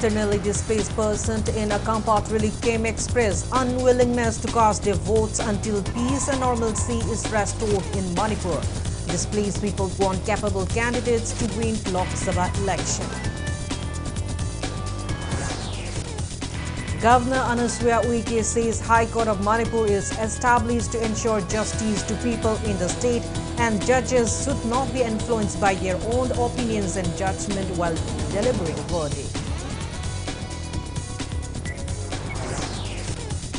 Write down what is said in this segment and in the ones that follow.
Internally displaced persons in a compound relief came express unwillingness to cast their votes until peace and normalcy is restored in Manipur. Displaced people want capable candidates to win Lok Sabha election. Governor Anuswaya Uike says High Court of Manipur is established to ensure justice to people in the state and judges should not be influenced by their own opinions and judgment while delivering a verdict.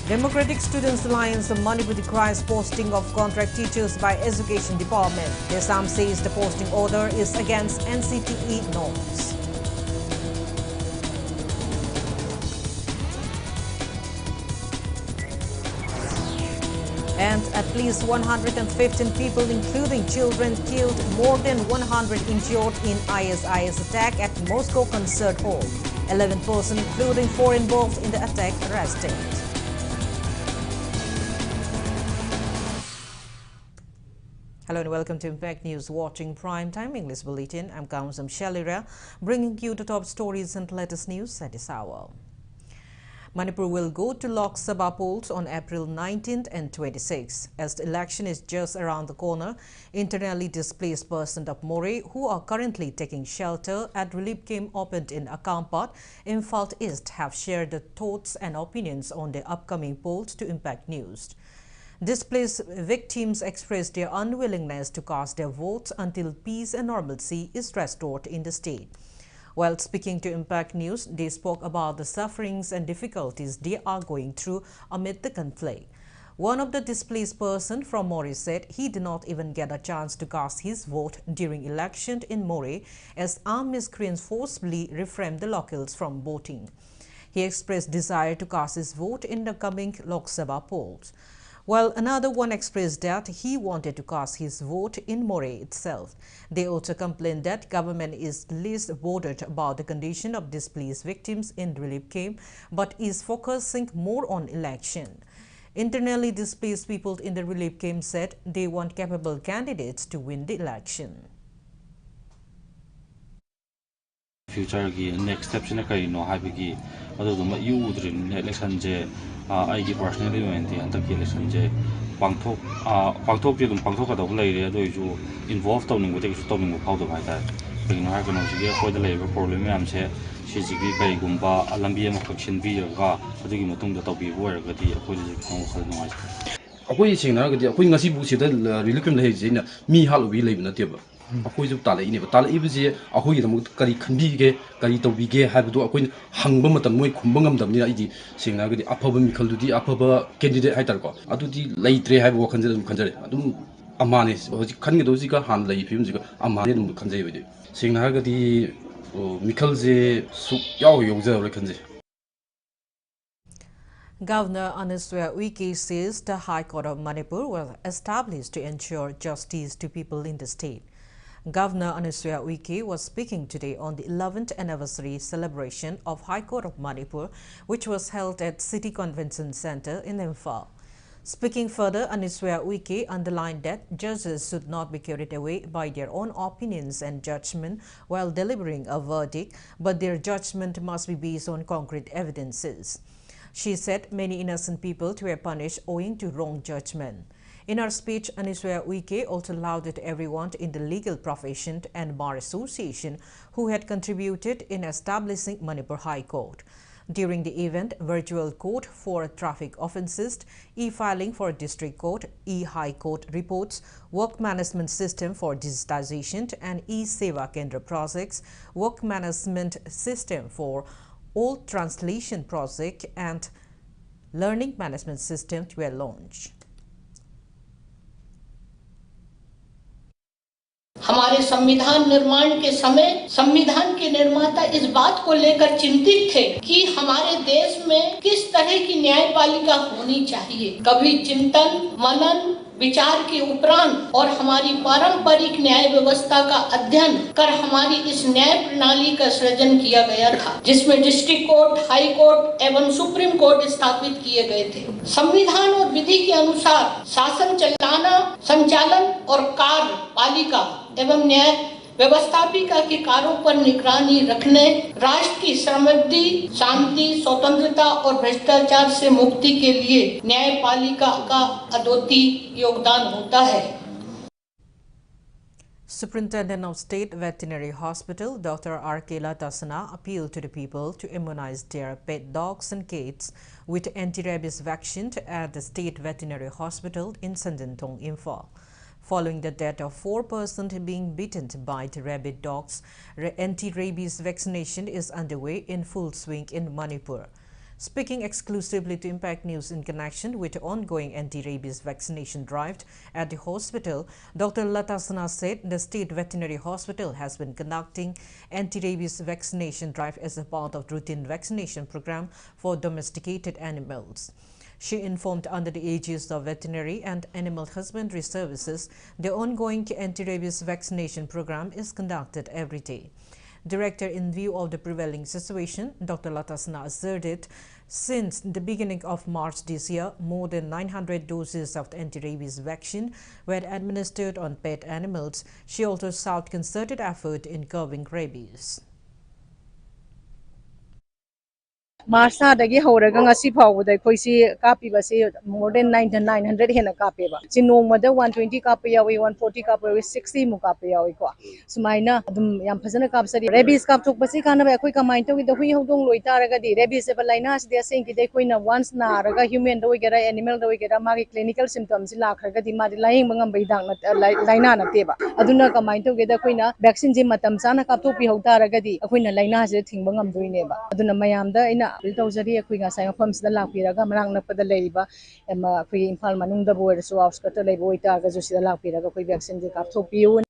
Democratic Students Alliance of Manipur decries posting of contract teachers by Education Department. Desam says the posting order is against NCTE norms. And at least 115 people, including children, killed, more than 100 injured in ISIS attack at Moscow Concert Hall. 11 persons, including 4 involved in the attack, arrested. Hello and welcome to Impact News, watching Primetime English Bulletin. I'm KANGUJAM SHELLYRA, bringing you the top stories and latest news at this hour. Manipur will go to Lok Sabha polls on April 19th and 26th. As the election is just around the corner, internally displaced persons of Moreh who are currently taking shelter at relief camp opened in Akampat, Imphal East, have shared their thoughts and opinions on the upcoming polls to Impact News. Displaced victims expressed their unwillingness to cast their votes until peace and normalcy is restored in the state. While speaking to Impact News, they spoke about the sufferings and difficulties they are going through amid the conflict. One of the displaced persons from Moreh said he did not even get a chance to cast his vote during election in Moreh as armed miscreants forcibly refrained the locals from voting. He expressed desire to cast his vote in the coming Lok Sabha polls, while another one expressed that he wanted to cast his vote in Moreh itself. They also complained that government is least bothered about the condition of displaced victims in relief camp, but is focusing more on election. Internally displaced people in the relief camp said they want capable candidates to win the election. Future next steps in a kind of happy other than you would in election. I give personally when the election Pangtok didn't Pangtok of later, though involved with the storming of powder by that. Being organized for the labor problem, I'm saying she's a great Gumba, Alambian faction via Ga, but the Mutum that be where the opposition noise. A queen, a queen, as he was really in me, how we live in a table. A queen of Tala in a Tala Ibis, a who is a Kari Kandigi, Karito Bige, have to a queen Hangbamatamo, Kumbangam, the Nidi, saying I the upper Mikal to the upper candidate Hitalco. I do the late have walked into the country. I do Amanis, or the Kangidosica, hand lay films, Amani and Kanze with it. Saying I got the Mikalze Yao Yoza Rekanze. Governor Anuswaya Uike says the High Court of Manipur was established to ensure justice to people in the state. Governor Anuswaya Uike was speaking today on the 11th anniversary celebration of High Court of Manipur, which was held at City Convention Center in Imphal. Speaking further, Anuswaya Uike underlined that judges should not be carried away by their own opinions and judgment while delivering a verdict, but their judgment must be based on concrete evidences. She said many innocent people were punished owing to wrong judgment. In her speech, Anuswaya Uike also lauded everyone in the legal profession and Bar Association who had contributed in establishing Manipur High Court. During the event, virtual court for traffic offences, e-filing for district court, e-high court reports, work management system for digitization and e-Seva Kendra projects, work management system for old translation project and learning management system were launched. हमारे संविधान निर्माण के समय संविधान के निर्माता इस बात को लेकर चिंतित थे कि हमारे देश में किस तरह की न्यायपालिका होनी चाहिए। कभी चिंतन, मनन, विचार के उपरांत और हमारी पारंपरिक न्याय व्यवस्था का अध्ययन कर हमारी इस न्याय प्रणाली का सृजन किया गया था, जिसमें डिस्ट्रिक्ट कोर्ट, हाई कोर्ट एवं सुप्रीम कोर्ट स्थापित किए गए थे। संविधान और विधि के अनुसार शासन चलाना, संचालन और कार्यपालिका एवं न्याय व्यवस्थापिका के कार्यों पर निगरानी रखने, राष्ट्र की समृद्धि, शांति, स्वतंत्रता और भ्रष्टाचार से मुक्ति के लिए न्यायपालिका का अद्वितीय योगदान होता है। Superintendent of State Veterinary Hospital, Dr. R.K. Latasana, appealed to the people to immunize their pet dogs and cats with anti-rabies vaccine at the State Veterinary Hospital in Sandentong, Imphal. Following the death of 4 persons being bitten by the rabid dogs, anti-rabies vaccination is underway in full swing in Manipur. Speaking exclusively to Impact News in connection with the ongoing anti-rabies vaccination drive at the hospital, Dr. Latasana said the State Veterinary Hospital has been conducting anti-rabies vaccination drive as a part of routine vaccination program for domesticated animals. She informed under the aegis of Veterinary and Animal Husbandry Services, the ongoing anti-rabies vaccination program is conducted every day. Director, in view of the prevailing situation, Dr. Latasana asserted since the beginning of March this year, more than 900 doses of the anti-rabies vaccine were administered on pet animals. She also sought concerted effort in curbing rabies. Marsa dagi horaga ngasi phawda khoisi kapi basi more than 900 hena kape ba chinong mada 120 kape yawi 140 kape yawi 60 mu kape yawi ko sumaina adum yam phajana kap sari rabies kap thok basi kana ba khoi kamai to gi da hui hodong loi taraga di rabies ba laina as de sing ki de koina once na raga human do gera animal do gera magi clinical symptoms la khraga di ma laing bangam baidang na laina na te ba aduna kamai to ge da koina vaccine ji matam sana kap to pi hota raga di koina laina se thing bangam doine ba aduna mayam da ina Tawjari akui nga sai mafam sida lakpiraga marang nakpada leiba ema akui Imphal manung da boy so outskirt leiba oita ga jo sida lakpiraga akui vaccine je kap thopiu.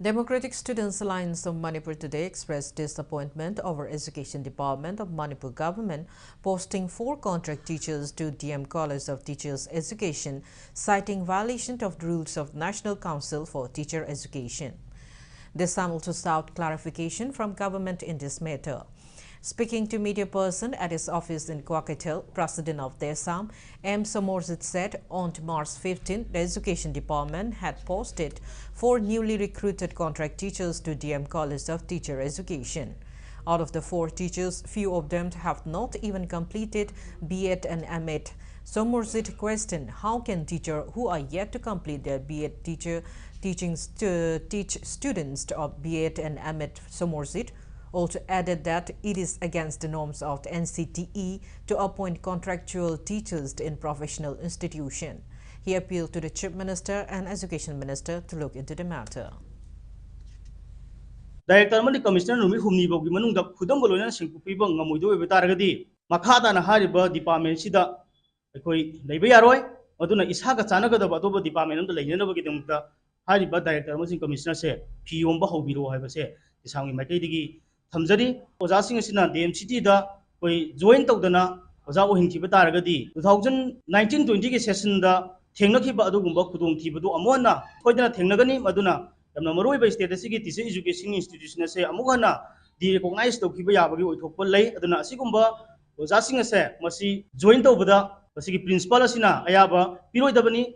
Democratic Students Alliance of Manipur today expressed disappointment over Education Department of Manipur government posting 4 contract teachers to DM College of Teachers Education, citing violation of the rules of National Council for Teacher Education. DESAM also sought clarification from government in this matter. Speaking to media person at his office in Kwaketel, President of DESAM, M. Somorzit said on March 15, the Education Department had posted 4 newly recruited contract teachers to DM College of Teacher Education. Out of the 4 teachers, few of them have not even completed B.Ed and M.Ed. Somorzit questioned how can teachers who are yet to complete their B.Ed teach students of B.Ed and M.Ed. Somorzit also added that it is against the norms of the NCTE to appoint contractual teachers in professional institutions. He appealed to the Chief Minister and Education Minister to look into the matter. Director Mani Commissioner Numi Humni Bogi Manunda Kudam Bolona Singpibang Namudu Betaragadi, Makata and Hariba Department Sida, Ekoi Lebiaroi, Oduna Ishaka Sanaga, the Batoba Department, the Legend of Gidumta, Hariba Director Muslim Commissioner said, Piumba Hobiro have said, the sound in Makadigi, Tamzadi, was asking us in the MCT da, we joined Togdana, was our Hinkibataragadi, 2019-20 session da, Tenaki Badugumba Kudum Tibudu Amona, Kodana Tenagani, Maduna. Namoroi by state teacher education institution say Amugana, the recognized to Kibaya with Hopolay, Adana Sigumba was asking us, Masi joint over the Pasiki principal Asina, Ayaba, Piro Dabani.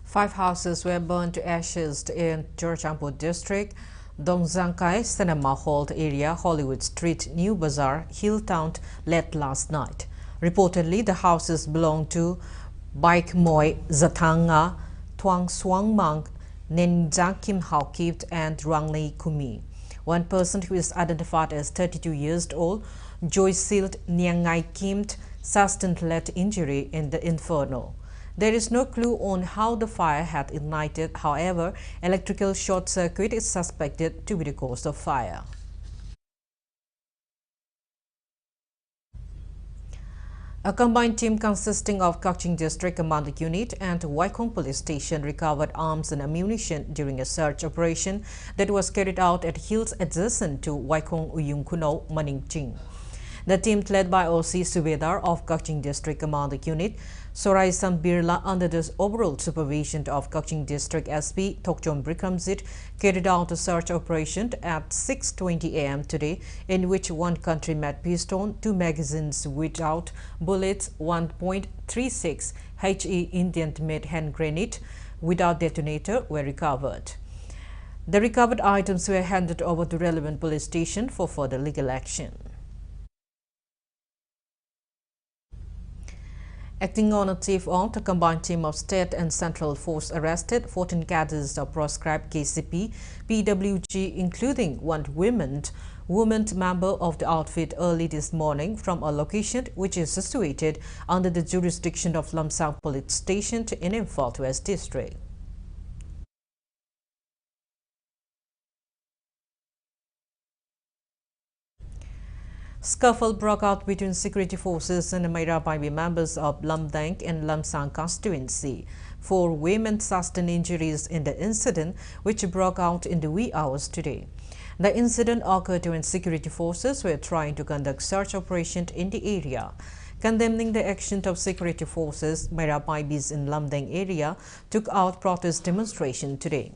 5 houses were burned to ashes in Chorchampo district, Dongzangkai Cinema Hall area, Hollywood Street, New Bazaar, Hilltown late last night. Reportedly, the houses belong to Baik Moi Zatanga, Tuang Swang Mang, Nenja Kim Hao Kipt, and Ranglei Kumi. One person who is identified as 32 years old, Joy Silt Niangai Kimt, sustained lead injury in the inferno. There is no clue on how the fire had ignited. However, electrical short circuit is suspected to be the cause of fire. A combined team consisting of Kaching District Command Unit and Waikong Police Station recovered arms and ammunition during a search operation that was carried out at hills adjacent to Waikong Uyung Kuno, Maningching. The team led by OC Subedar of Kaching District Command Unit, Sorai Sambirla, under the overall supervision of Kaching District SP Tokchom Bikramjit, carried out a search operation at 6:20 a.m. today, in which one country made pistol, 2 magazines without bullets, 1.36 HE Indian-made hand grenade without detonator were recovered. The recovered items were handed over to relevant police station for further legal action. Acting on a chief of a combined team of state and central force arrested 14 cadres of proscribed KCP, PWG, including one woman member of the outfit early this morning from a location which is situated under the jurisdiction of Lamsang Police Station in Imphal West District. Scuffle broke out between security forces and Anti-rabies members of Lamdang and Lamsang constituency. 4 women sustained injuries in the incident, which broke out in the wee hours today. The incident occurred when security forces were trying to conduct search operations in the area. Condemning the action of security forces, Anti-rabies in Lamdang area took out protest demonstration today.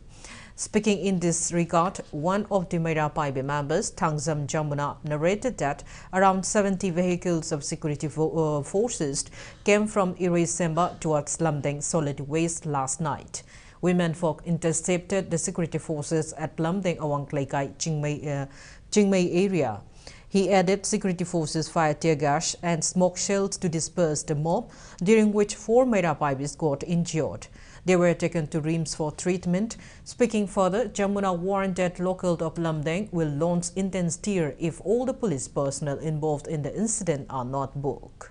Speaking in this regard, one of the Anti-rabies members, Tangzam Jamuna, narrated that around 70 vehicles of security forces came from Irisemba towards Lamdang solid waste last night. Women folk intercepted the security forces at Lamdang Awangklaikai Chingmei area. He added security forces fired tear gas and smoke shells to disperse the mob, during which 4 Anti-rabies got injured. They were taken to RIMS for treatment. Speaking further, Jamuna warned that locals of Lamdang will launch intense tear if all the police personnel involved in the incident are not booked.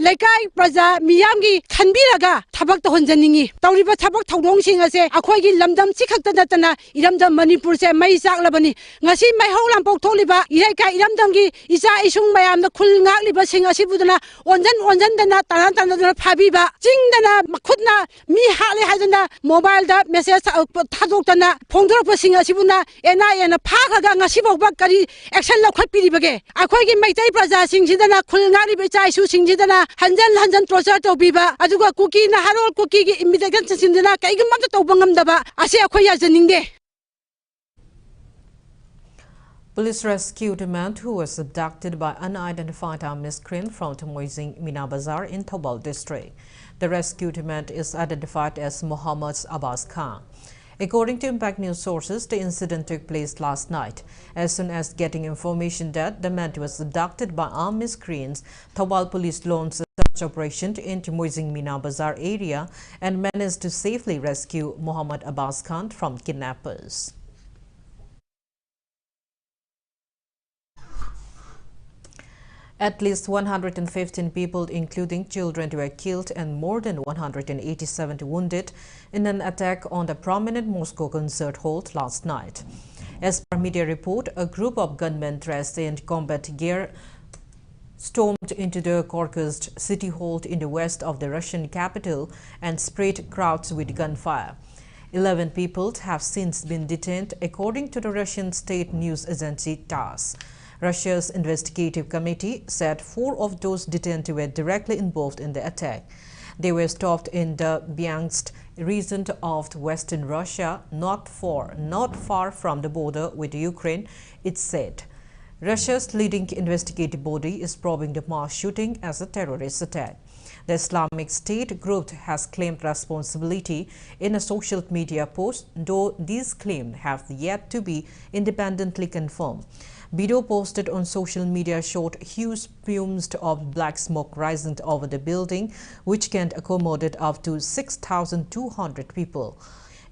Laikai Praja Miyamgi Kanbiraga Tabak to Honjaningi, Tauriba Tabak Todong Singase, Akwagi Lamdam Sikatana, Iramdam Manipur se Maisak Labani, Nasi my whole lampo Toliba, Iraka Iramdangi, Isa Isung Mayam, the Kulnga Liba Singasibudana, Onzandana, Tarantana Pabiba, Jingdana, Makutna, Mi Hali Hazana, mobile da message Tadokana, Pondropa Singasibuna, and I and a Pakaga Nasibo Bakari, Excel Kapiribage, Akwagi Maitai Praja Singidana, Kulnga Liba Singidana. Hanjan torture to biba aduga cookie na harol cookie gi immediate sindina kaigam to bangam daba ase akhoi yajaninge. Police rescued a man who was abducted by unidentified armed miscreant from Moizing Mina Bazar in Thobal district. The rescued man is identified as Muhammad Abbas Khan. According to Impact News sources, the incident took place last night. As soon as getting information that the man was abducted by armed miscreants, Thobal police launched a search operation into Moizing Mina Bazar area and managed to safely rescue Muhammad Abbas Khan from kidnappers. At least 115 people, including children, were killed and more than 187 wounded in an attack on the prominent Moscow concert hall last night. As per media report, a group of gunmen dressed in combat gear stormed into the Caucasus city hall in the west of the Russian capital and sprayed crowds with gunfire. 11 people have since been detained, according to the Russian state news agency TASS. Russia's investigative committee said 4 of those detained were directly involved in the attack. They were stopped in the Bryansk region of western Russia, not far from the border with Ukraine, it said. Russia's leading investigative body is probing the mass shooting as a terrorist attack. The Islamic State group has claimed responsibility in a social media post, though these claims have yet to be independently confirmed. Video posted on social media showed huge fumes of black smoke rising over the building, which can accommodate up to 6,200 people.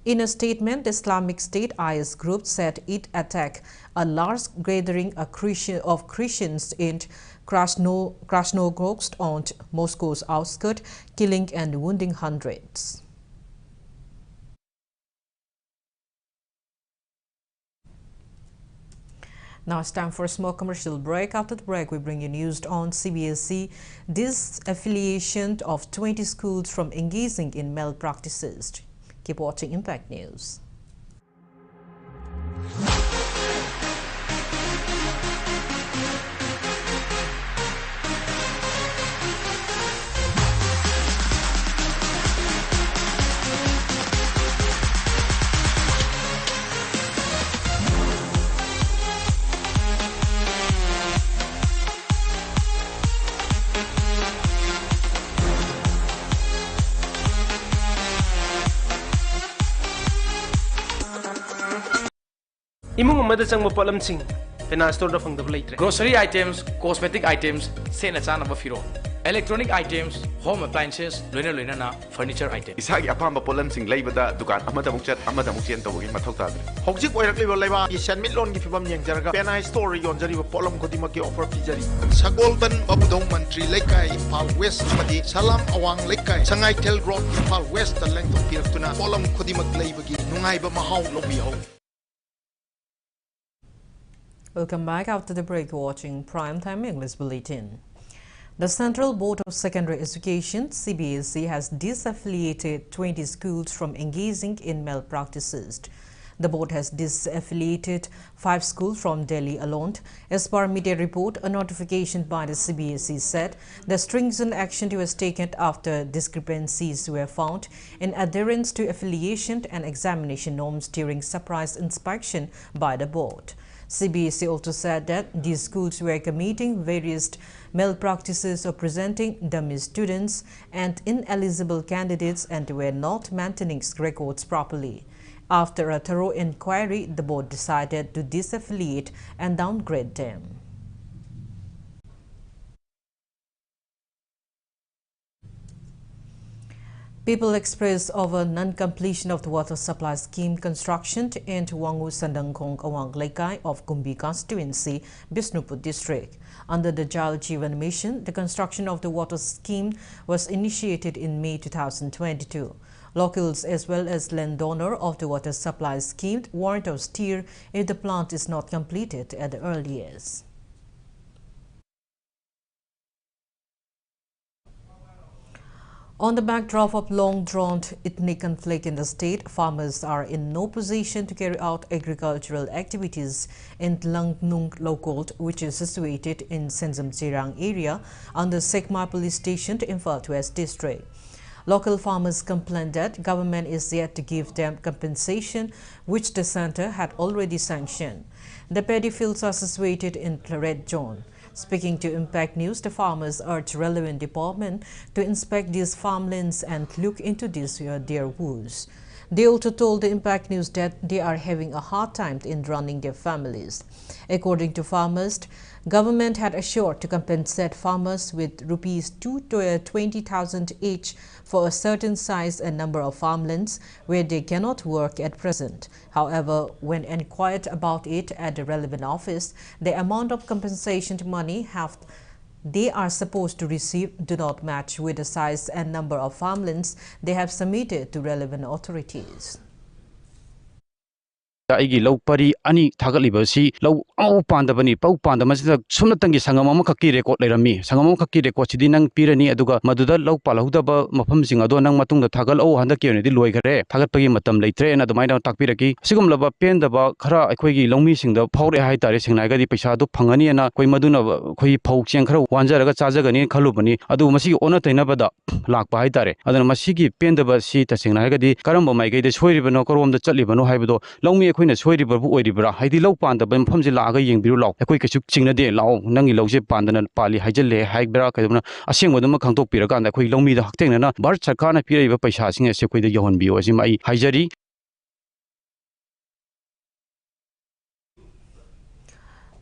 In a statement, the Islamic State IS group said it attacked a large gathering of Christians in Krasnogorsk on Moscow's outskirts, killing and wounding hundreds. Now it's time for a small commercial break. After the break, we bring you news on CBSE disaffiliation of 20 schools from engaging in malpractices. Keep watching Impact News. imung amada changma polamsing finance store da phangdab leitre grocery items, cosmetic items, sena chana firo, electronic items, home appliances, loina na furniture items. Isagi apamba polamsing leibada dukan amada mukchat amada mukchen tawgi mathau tadre hojik oirakliba leiba isan mitlon gi fibam yengjaraga penai store yonjariba polam kodima ki offer pijari sagolban babudong mantri lekai Impal West amadi salam awang lekai sangai tel road Impal West ta length piratuna polam kodima leiba gi nungaiba mahau lobiho. Welcome back after the break, watching Primetime English Bulletin. The Central Board of Secondary Education, CBSE, has disaffiliated 20 schools from engaging in malpractices. The board has disaffiliated 5 schools from Delhi alone. As per media report, a notification by the CBSE said the stringent action was taken after discrepancies were found in adherence to affiliation and examination norms during surprise inspection by the board. CBSE also said that these schools were committing various malpractices of presenting dummy students and ineligible candidates and were not maintaining records properly. After a thorough inquiry, the board decided to disaffiliate and downgrade them. People expressed over non-completion of the water supply scheme construction in Wangu Sandangkong Awang Lekai of Gumbi constituency, Bishnupur district. Under the Jal Jeevan mission, the construction of the water scheme was initiated in May 2022. Locals as well as landowner of the water supply scheme warned of steer if the plant is not completed at the earliest. On the backdrop of long-drawn ethnic conflict in the state, farmers are in no position to carry out agricultural activities in Langnung Local, which is situated in Senzam-Chirang area under Sekmar Police Station to Imphal West District. Local farmers complained that government is yet to give them compensation, which the centre had already sanctioned. The paddy fields are situated in the red zone. Speaking to Impact News, the farmers urged relevant department to inspect these farmlands and look into their woes. They also told the Impact News that they are having a hard time in running their families. According to farmers, government had assured to compensate farmers with rupees 20,000 each for a certain size and number of farmlands where they cannot work at present. However, when inquired about it at the relevant office, the amount of compensation money they are supposed to receive do not match with the size and number of farmlands they have submitted to relevant authorities. Aigi low pari ani thagaliba low au pandabani pau pandamasida sumnatangi sangam khaki record lerami sangam khaki record sidi nang pirani aduga maduda low palahudaba mafam sing ado nang matungda thagal au handa kionedi loi gare thagatpagi matam leitre na dumaina takpiraki sigumlaba pendaba khara akhoi longmi singda phawre hai tare singnaiga di paisa du phangani na koi maduna khoi phau cheng khara wanjaraga chajagani khalubani adu masi ona tainabada lakpa hai tare adana masigi pendaba si tasingnaiga di karamba maigai de soiribano koromda chatlibano haibado longmi na soiribra bu oiribra haidi low panda bam famji laga yengbiru law akoi kesu chingnade law nangi lawje pandana pali haijelle haibra kaduna asengwaduma khangtok piraga anda khoi longmi da haktengna na bharat sarkarna piraiba paisa singa se khoi da yohon biyo asi mai haijari.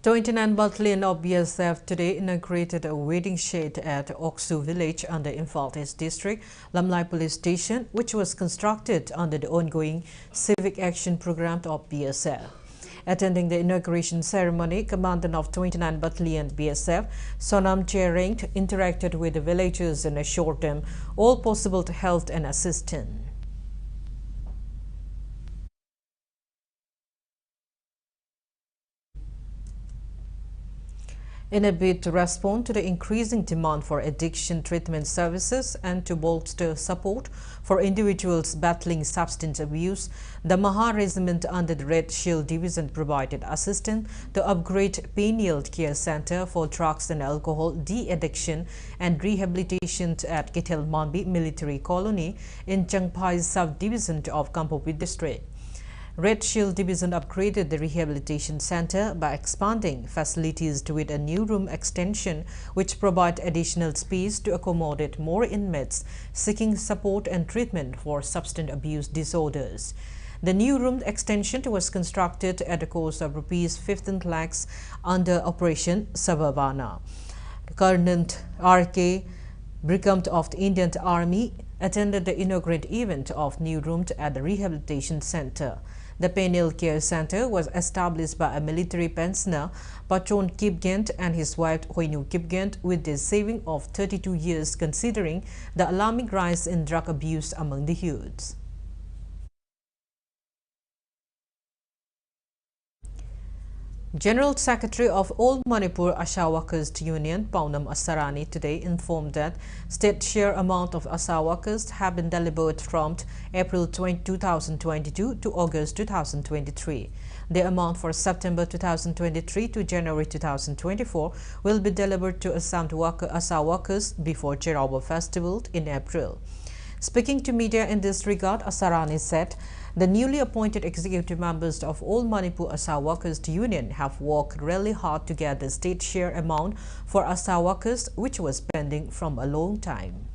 29 Battalion of BSF today inaugurated a waiting shed at Oksu village under Imphal East District, Lamlai Police Station, which was constructed under the ongoing Civic Action Program of BSF. Attending the inauguration ceremony, Commandant of 29 Battalion BSF, Sonam Chering, interacted with the villagers and assured them all possible help and assistance. In a bid to respond to the increasing demand for addiction treatment services and to bolster support for individuals battling substance abuse, the Maha Regiment under the Red Shield Division provided assistance to upgrade Pineal Care Center for Drugs and Alcohol De-Addiction and Rehabilitation at Kithel Manbi Military Colony in Changpai Sub-Division of Kampopit District. Red Shield Division upgraded the rehabilitation center by expanding facilities with a new room extension which provide additional space to accommodate more inmates seeking support and treatment for substance abuse disorders. The new room extension was constructed at the cost of rupees 15 lakhs under Operation Sababana. Colonel R.K. Brickham of the Indian Army attended the inaugural event of new room at the rehabilitation center. The Penal Care Center was established by a military pensioner, Patron Kipgent, and his wife Hoinu Kipgent, with the saving of 32 years, considering the alarming rise in drug abuse among the youths. General Secretary of All Manipur Asha Workers Union, Paunam Asarani, today informed that state share amount of Asha workers have been delivered from April 2022 to August 2023. The amount for September 2023 to January 2024 will be delivered to Asha workers before Cherawa Festival in April. Speaking to media in this regard, Asarani said the newly appointed executive members of All Manipur Asha Workers Union have worked really hard to get the state share amount for Asha workers, which was pending from a long time.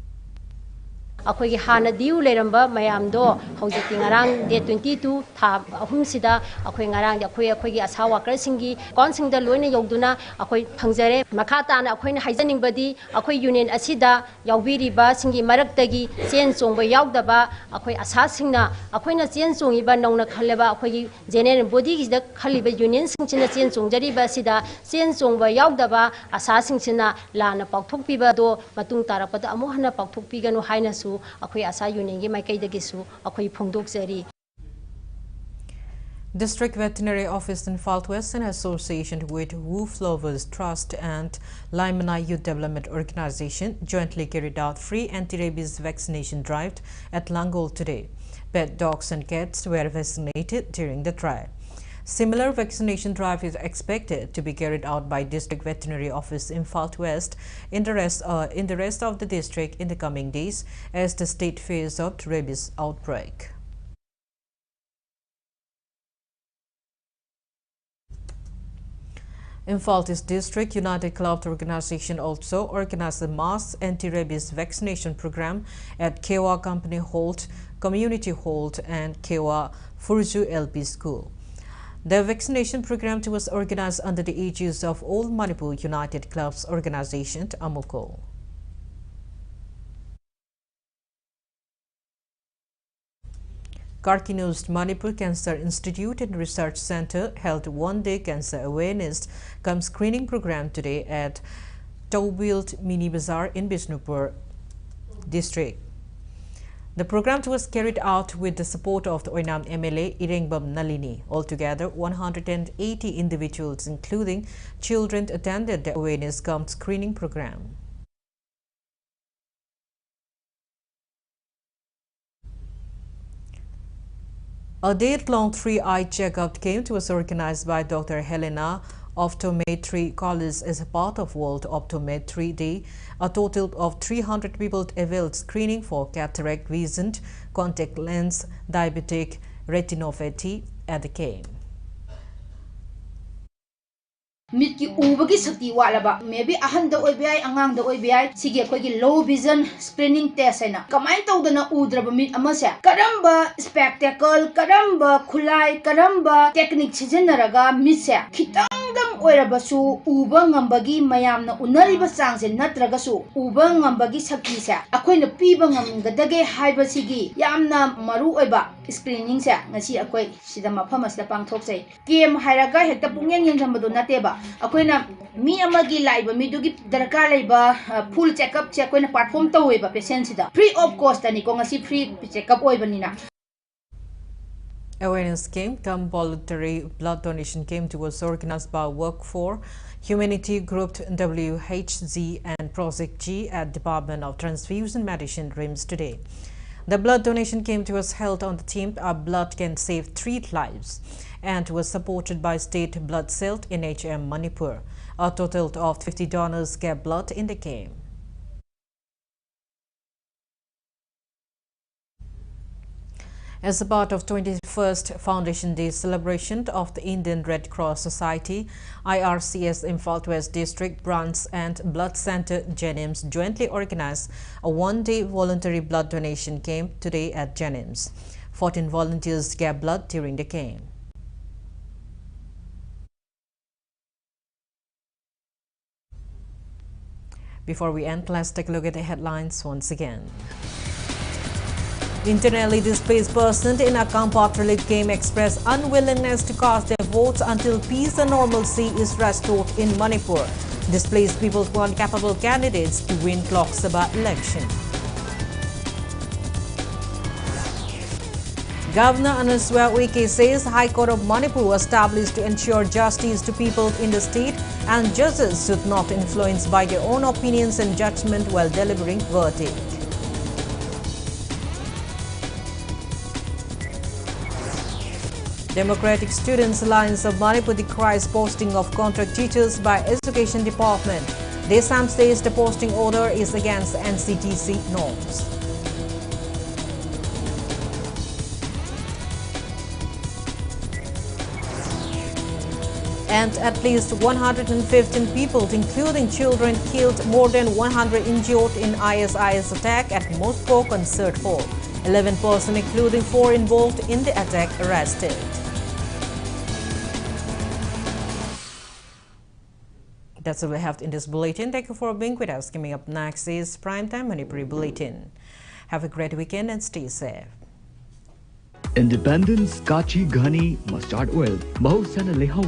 अखोई हाना दिउ लेरंबा मयाम दो हौजती ngarang day 22 tha ahum sida अखोई ngarang de अखोई आशा worker सिंगी कौन सिंग the लोइना यौदुना अखोई फंगजरे मखा ताना अखोई हाइजनिंग बदी अखोई यूनियन असिदा याउबिरिबा सिंगी मरक्तगी चेन चोंगबा याउदबा अखोई आशा सिंगना अखोइना चेन चोंगिबा नौना खल्लेबा अखोई जेनेरल बॉडी गिदा खल्लिबा यूनियन सिंगसिना चेन चोंगजरिबा सिदा चेन चोंगबा याउदबा आशा सिंगसिना लाना पाउथोकपिबा दो मतुंग तारपदा अमु हना पाउथोकपिगनु हाइनासु District Veterinary Office in Southwest, in association with Wolf Lovers Trust and Limana Youth Development Organization, jointly carried out free anti-rabies vaccination drive at Langol today. Pet dogs and cats were vaccinated during the trial. Similar vaccination drive is expected to be carried out by District Veterinary Office in Southwest in the rest of the district in the coming days as the state faces up rabies outbreak. In Faltis District, United Club Organization also organized a mass anti-rabies vaccination program at Kewa Company Hall, Community Hall and Kewa Furju LP School. The vaccination program was organized under the aegis of All Manipur United Clubs Organization, AMUCO. Karkinu's Manipur Cancer Institute and Research Center held one-day cancer awareness cum screening program today at Towbilt Mini Bazaar in Bishnupur District. The program was carried out with the support of the Oinam MLA Irengbam Nalini. Altogether, 180 individuals, including children, attended the awareness cum screening program. A date-long 3-eye checkup camp was organized by Dr. Helena Optometry College as a part of World Optometry Day. A total of 300 people availed screening for cataract, vision, contact lens, diabetic retinopathy at the camp. Mitki ubagi sakti walaba maybe ahanda oibai angang da oibai sige akogi low vision screening test aina kamai tawdana udraba mit amase karamba spectacle karamba khulai karamba technique sijenaraga mitse khitang dam oirabasu uba ngambagi mayamna unariba changse natragasu uba ngambagi sakti se akoina piba ngamgadage haibasigi yamna maru oiba screening se ngasi akoi sida mafam asda pangthokjai kem hairaga hekta pungyen yengrambado nateba akoina mi amagi laiba midugi darkar laiba full checkup che akoina perform taweba patient sida free of cost ani ko ngasi free checkup oibanina. Awareness camp cum voluntary blood donation camp was organized by Work for Humanity Group WHZ and Project G at Department of Transfusion Medicine RIMS today. The blood donation camp was held on the theme "Our Blood Can Save 3 Lives" and was supported by State Blood Cell NHM Manipur. A total of 50 donors gave blood in the camp. As a part of 21st Foundation Day celebration of the Indian Red Cross Society, IRCS in Southwest District Branch and Blood Center Jennings jointly organized a one-day voluntary blood donation camp today at Jennings. 14 volunteers gave blood during the game. Before we end, let's take a look at the headlines once again. Internally displaced persons in a Kampat relief game express unwillingness to cast their votes until peace and normalcy is restored in Manipur. Displaced people want capable candidates to win Lok Sabha election. Governor Anuswa Uike says High Court of Manipur was established to ensure justice to people in the state and judges should not be influenced by their own opinions and judgment while delivering verdict. Democratic Students Alliance of Manipur decries posting of contract teachers by Education Department. DESAM says the posting order is against NCTC norms. And at least 115 people, including children, killed, more than 100 injured in ISIS attack at Moscow concert hall. 11 persons, including 4 involved in the attack, arrested. That's all we have in this bulletin. Thank you for being with us. Coming up next is Primetime Manipuri Bulletin. Have a great weekend and stay safe. Independence Kachi Ghani Mustard Oil. Bahut sana lehau